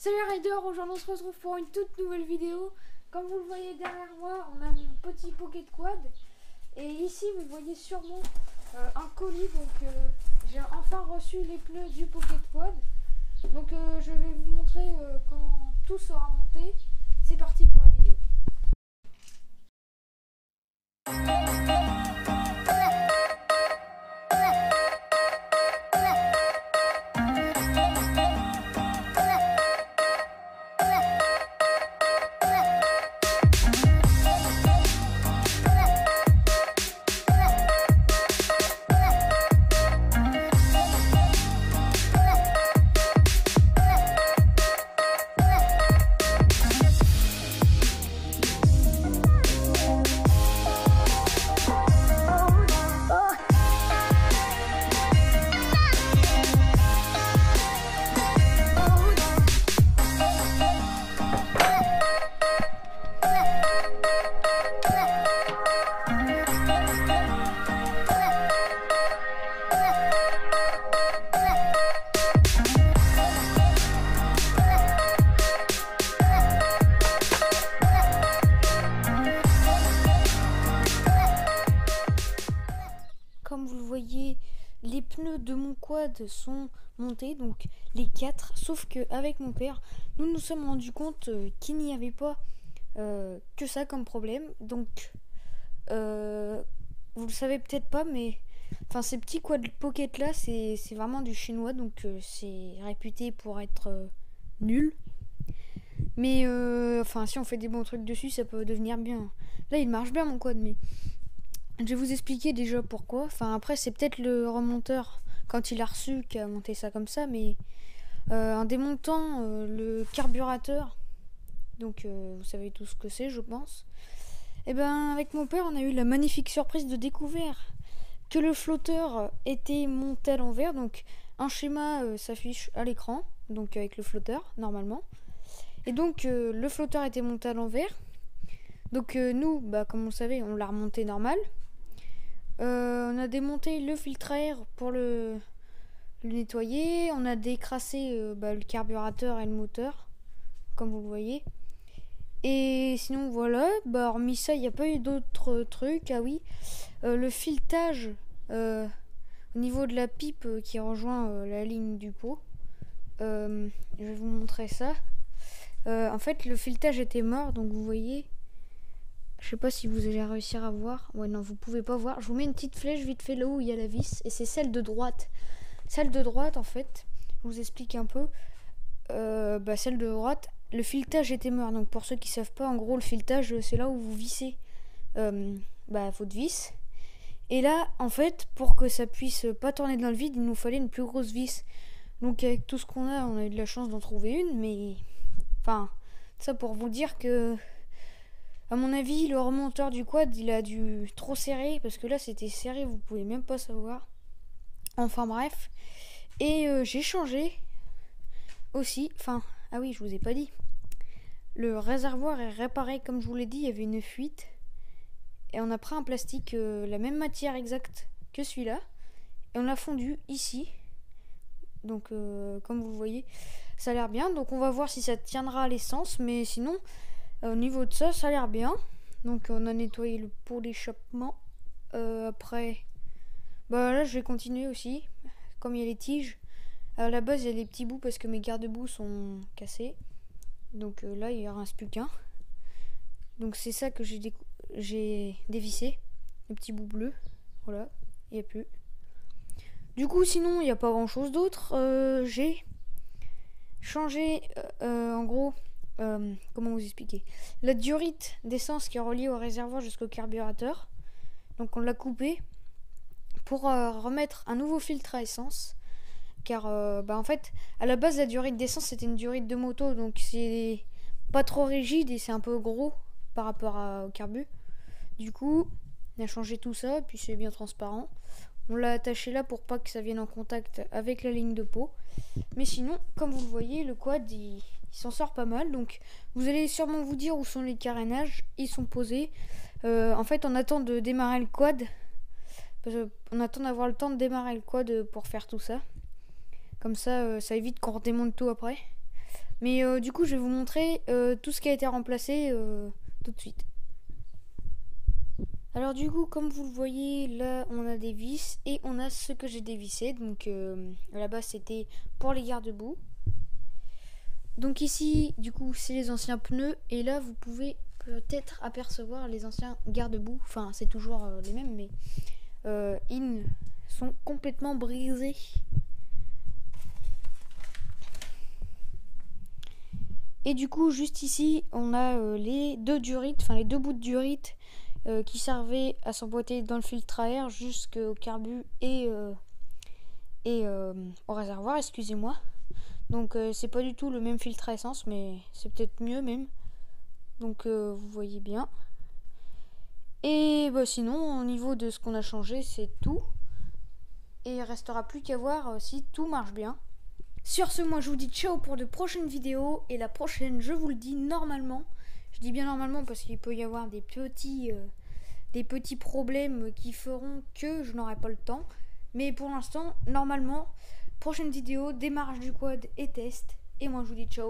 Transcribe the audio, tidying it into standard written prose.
Salut Rider, aujourd'hui on se retrouve pour une toute nouvelle vidéo. Comme vous le voyez derrière moi, on a mon petit Pocket Quad. Et ici vous voyez sûrement un colis, donc j'ai enfin reçu les pneus du Pocket Quad. Donc je vais vous montrer quand tout sera monté. C'est parti pour la vidéo. Comme vous le voyez, les pneus de mon quad sont montés, donc les 4, sauf qu'avec mon père, nous nous sommes rendus compte qu'il n'y avait pas que ça comme problème. Donc, vous le savez peut-être pas, mais enfin ces petits quad pocket là, c'est vraiment du chinois, donc c'est réputé pour être nul. Mais enfin, si on fait des bons trucs dessus, ça peut devenir bien. Là, il marche bien mon quad, mais je vais vous expliquer déjà pourquoi. Enfin, après, c'est peut-être le remonteur, quand il a reçu, qui a monté ça comme ça. Mais en démontant le carburateur, donc vous savez tout ce que c'est, je pense. Et ben, avec mon père, on a eu la magnifique surprise de découvrir que le flotteur était monté à l'envers. Donc, un schéma s'affiche à l'écran, donc avec le flotteur, normalement. Et donc, le flotteur était monté à l'envers. Donc, nous, comme vous le savez, on l'a remonté normal. On a démonté le filtre à air pour le nettoyer. On a décrassé le carburateur et le moteur, comme vous le voyez. Et sinon voilà, hormis ça, il n'y a pas eu d'autres trucs. Ah oui, le filetage au niveau de la pipe qui rejoint la ligne du pot. Je vais vous montrer ça. En fait, le filetage était mort, donc vous voyez. Je sais pas si vous allez réussir à voir. Ouais, non, vous pouvez pas voir. Je vous mets une petite flèche vite fait là où il y a la vis. Et c'est celle de droite. Celle de droite, en fait, je vous explique un peu. Celle de droite, le filetage était mort. Donc pour ceux qui savent pas, en gros, le filetage, c'est là où vous vissez votre vis. Et là, en fait, pour que ça puisse pas tourner dans le vide, il nous fallait une plus grosse vis. Donc avec tout ce qu'on a, on a eu de la chance d'en trouver une. Mais, enfin, ça pour vous dire que... À mon avis, le remonteur du quad, il a dû trop serrer, parce que là, c'était serré, vous pouvez même pas savoir. Enfin bref. Et j'ai changé aussi. Enfin, ah oui, je vous ai pas dit. Le réservoir est réparé, comme je vous l'ai dit, il y avait une fuite. Et on a pris un plastique, la même matière exacte que celui-là. Et on l'a fondu ici. Donc, comme vous le voyez, ça a l'air bien. Donc, on va voir si ça tiendra à l'essence. Mais sinon... Au niveau de ça, ça a l'air bien. Donc on a nettoyé le pot d'échappement. Après, là je vais continuer aussi. Comme il y a les tiges, à la base il y a des petits bouts parce que mes garde-boue sont cassés. Donc là il ne reste plus qu'un. Donc c'est ça que j'ai dévissé. Le petit bout bleu. Voilà, il n'y a plus. Du coup sinon il n'y a pas grand chose d'autre. J'ai changé en gros... comment vous expliquer, la diorite d'essence qui est reliée au réservoir jusqu'au carburateur. Donc on l'a coupé pour remettre un nouveau filtre à essence, car en fait à la base la diorite d'essence c'était une diorite de moto, donc c'est pas trop rigide et c'est un peu gros par rapport au carbu. Du coup on a changé tout ça, puis c'est bien transparent. On l'a attaché là pour pas que ça vienne en contact avec la ligne de pot. Mais sinon, comme vous le voyez, le quad il s'en sort pas mal. Donc vous allez sûrement vous dire où sont les carénages. Ils sont posés. En fait, on attend de démarrer le quad. On attend d'avoir le temps de démarrer le quad pour faire tout ça. Comme ça, ça évite qu'on redémonte tout après. Mais du coup, je vais vous montrer tout ce qui a été remplacé tout de suite. Alors du coup, comme vous le voyez, là on a des vis et on a ce que j'ai dévissé. Donc là-bas c'était pour les garde-boue. Donc ici, du coup, c'est les anciens pneus. Et là, vous pouvez peut-être apercevoir les anciens garde-boue. Enfin, c'est toujours les mêmes, mais ils sont complètement brisés. Et du coup, juste ici, on a les deux durites, enfin les deux bouts de durite qui servaient à s'emboîter dans le filtre à air jusqu'au carbu et au réservoir, excusez-moi. Donc c'est pas du tout le même filtre à essence, mais c'est peut-être mieux même. Donc vous voyez bien. Et bah, sinon, au niveau de ce qu'on a changé, c'est tout. Et il restera plus qu'à voir si tout marche bien. Sur ce, moi je vous dis ciao pour de prochaines vidéos. Et la prochaine, je vous le dis normalement. Je dis bien normalement parce qu'il peut y avoir des petits problèmes qui feront que je n'aurai pas le temps. Mais pour l'instant, normalement, prochaine vidéo, démarrage du quad et test. Et moi je vous dis ciao.